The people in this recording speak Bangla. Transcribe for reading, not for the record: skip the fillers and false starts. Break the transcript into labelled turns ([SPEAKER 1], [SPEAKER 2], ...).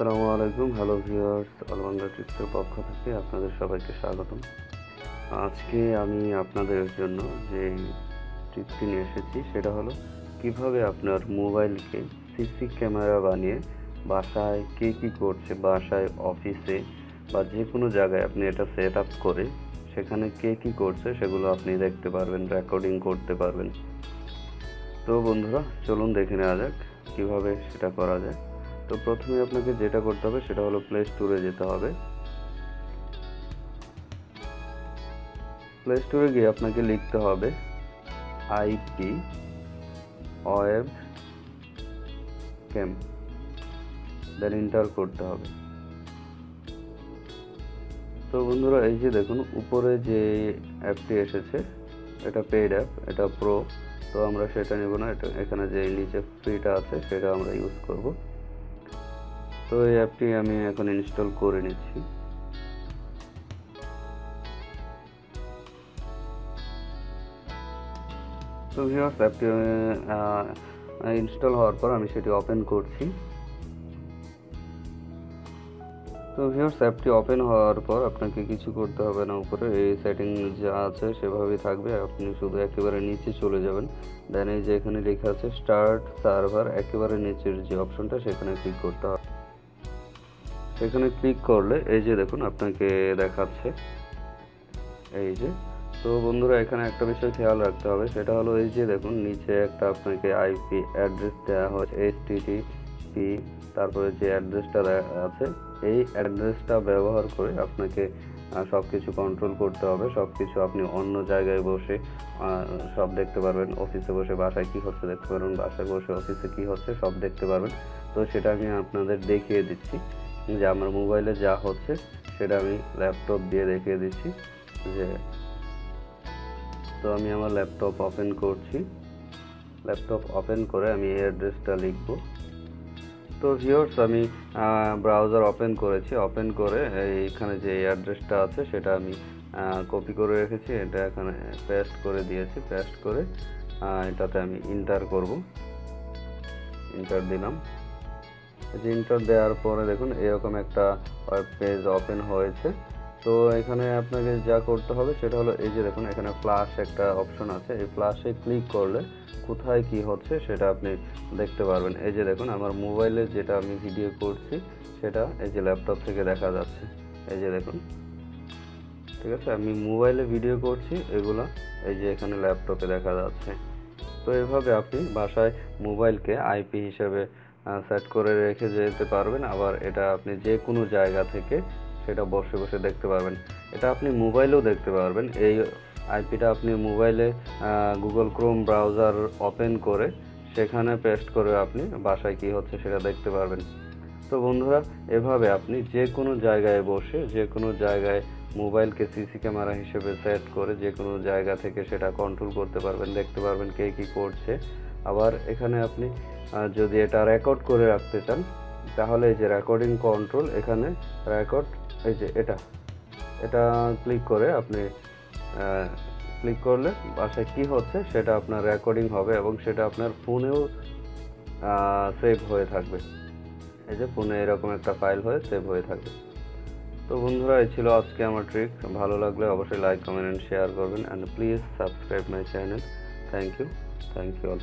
[SPEAKER 1] আসসালামু আলাইকুম। হ্যালো ভিউয়ার্স, অলরাউন্ডার টিপসের পক্ষ থেকে আপনাদের সবাইকে স্বাগতম। আজকে আমি আপনাদের জন্য যে টিপসটি নিয়ে এসেছি সেটা হলো কিভাবে আপনার মোবাইলকে সিসি ক্যামেরা বানিয়ে বাসায় কে কী করছে, বাসায়, অফিসে বা যে কোনো জায়গায় আপনি এটা সেট আপ করে সেখানে কে কী করছে সেগুলো আপনি দেখতে পারবেন, রেকর্ডিং করতে পারবেন। তো বন্ধুরা, চলুন দেখে নেওয়া যাক কীভাবে সেটা করা যায়। তো প্রথমে আপনাকে যেটা করতে হবে সেটা হলো প্লে স্টোরে যেতে হবে। প্লে স্টোরে গিয়ে আপনাকে লিখতে হবে IP webcam, then enter করতে হবে। তো বন্ধুরা, এই যে দেখুন উপরে যে অ্যাপটি এসেছে এটা পেইড অ্যাপ, এটা প্রো। তো আমরা সেটা নেব না, এটা এখানে যে নিচে ফ্রিটা আছে সেটা আমরা ইউজ করব। তো এই অ্যাপটি আমি এখন ইনস্টল করে নিচ্ছি। তো ভিউয়ার্স, অ্যাপটি ইনস্টল হওয়ার পর আমি সেটি ওপেন করছি। তো ভিউয়ার্স, অ্যাপটি ওপেন হওয়ার পর আপনাকে কিছু করতে হবে না, উপরে এই সেটিং যা আছে সেভাবেই থাকবে। আপনি শুধু একেবারে নিচে চলে যাবেন, দেন এই যে এখানে লেখা আছে স্টার্ট সার্ভার, একেবারে নিচের যে অপশনটা সেখানে ক্লিক করতে হবে। সেখানে ক্লিক করলে এই যে দেখুন আপনাকে দেখাচ্ছে এই যে। তো বন্ধুরা, এখানে একটা বিষয় খেয়াল রাখতে হবে, সেটা হলো এই যে দেখুন নিচে একটা আপনাকে আইপি অ্যাড্রেস দেওয়া হয়েছে HTTP, তারপরে যে অ্যাড্রেসটা আছে এই অ্যাড্রেসটা ব্যবহার করে আপনাকে সব কিছু কন্ট্রোল করতে হবে। সব কিছু আপনি অন্য জায়গায় বসে সব দেখতে পারবেন। অফিসে বসে বাসায় কী হচ্ছে দেখতে পারবেন, বাসায় বসে অফিসে কী হচ্ছে সব দেখতে পারবেন। তো সেটা আমি আপনাদের দেখিয়ে দিচ্ছি যে আমার মোবাইলে যা হচ্ছে সেটা আমি ল্যাপটপ দিয়ে দেখিয়ে দিচ্ছি যে। তো আমি আমার ল্যাপটপ ওপেন করছি। ল্যাপটপ ওপেন করে আমি এই অ্যাড্রেসটা লিখব। তো ভিউয়ার্স, আমি ব্রাউজার ওপেন করেছি। ওপেন করে এইখানে যে অ্যাড্রেসটা আছে সেটা আমি কপি করে রেখেছি, এটা এখানে পেস্ট করে দিয়েছি। পেস্ট করে এটাতে আমি এন্টার করব। এন্টার দিলাম। যে এন্টার দেওয়ার পরে দেখুন এরকম একটা ওয়েব পেজ ওপেন হয়েছে। তো এখানে আপনাকে যা করতে হবে সেটা হলো এই যে দেখুন এখানে ফ্ল্যাশ একটা অপশন আছে, এই ফ্ল্যাশে ক্লিক করলে কোথায় কি হচ্ছে সেটা আপনি দেখতে পারবেন। এই যে দেখুন আমার মোবাইলে যেটা আমি ভিডিও করছি সেটা এই যে ল্যাপটপ থেকে দেখা যাচ্ছে, এই যে দেখুন। ঠিক আছে, আমি মোবাইলে ভিডিও করছি, এগুলো এই যে এখানে ল্যাপটপে দেখা যাচ্ছে। তো এভাবে আপনি বাসায় মোবাইলকে আইপি হিসেবে সেট করে রেখে যেতে পারবেন। আবার এটা আপনি যে কোনো জায়গা থেকে সেটা বসে বসে দেখতে পারবেন। এটা আপনি মোবাইলেও দেখতে পারবেন। এই আইপিটা আপনি মোবাইলে গুগল ক্রোম ব্রাউজার ওপেন করে সেখানে পেস্ট করে আপনি বাসায় কী হচ্ছে সেটা দেখতে পারবেন। তো বন্ধুরা, এভাবে আপনি যে কোনো জায়গায় বসে যে কোনো জায়গায় মোবাইলকে সিসি ক্যামেরা হিসেবে সেট করে যে কোনো জায়গা থেকে সেটা কন্ট্রোল করতে পারবেন, দেখতে পারবেন কে কী করছে। আবার এখানে আপনি যদি এটা রেকর্ড করে রাখতে চান তাহলে এই যে রেকর্ডিং কন্ট্রোল, এখানে রেকর্ড, এই যে এটা ক্লিক করে আপনি ক্লিক করলে বাসায় কী হচ্ছে সেটা আপনার রেকর্ডিং হবে এবং সেটা আপনার ফোনেও সেভ হয়ে থাকবে। এই যে ফোনে এরকম একটা ফাইল হয়ে সেভ হয়ে থাকবে। তো বন্ধুরা, এই ছিল আজকে আমার ট্রিক। ভালো লাগলে অবশ্যই লাইক, কমেন্ট এন্ড শেয়ার করবেন, and please subscribe my channel. Thank you all.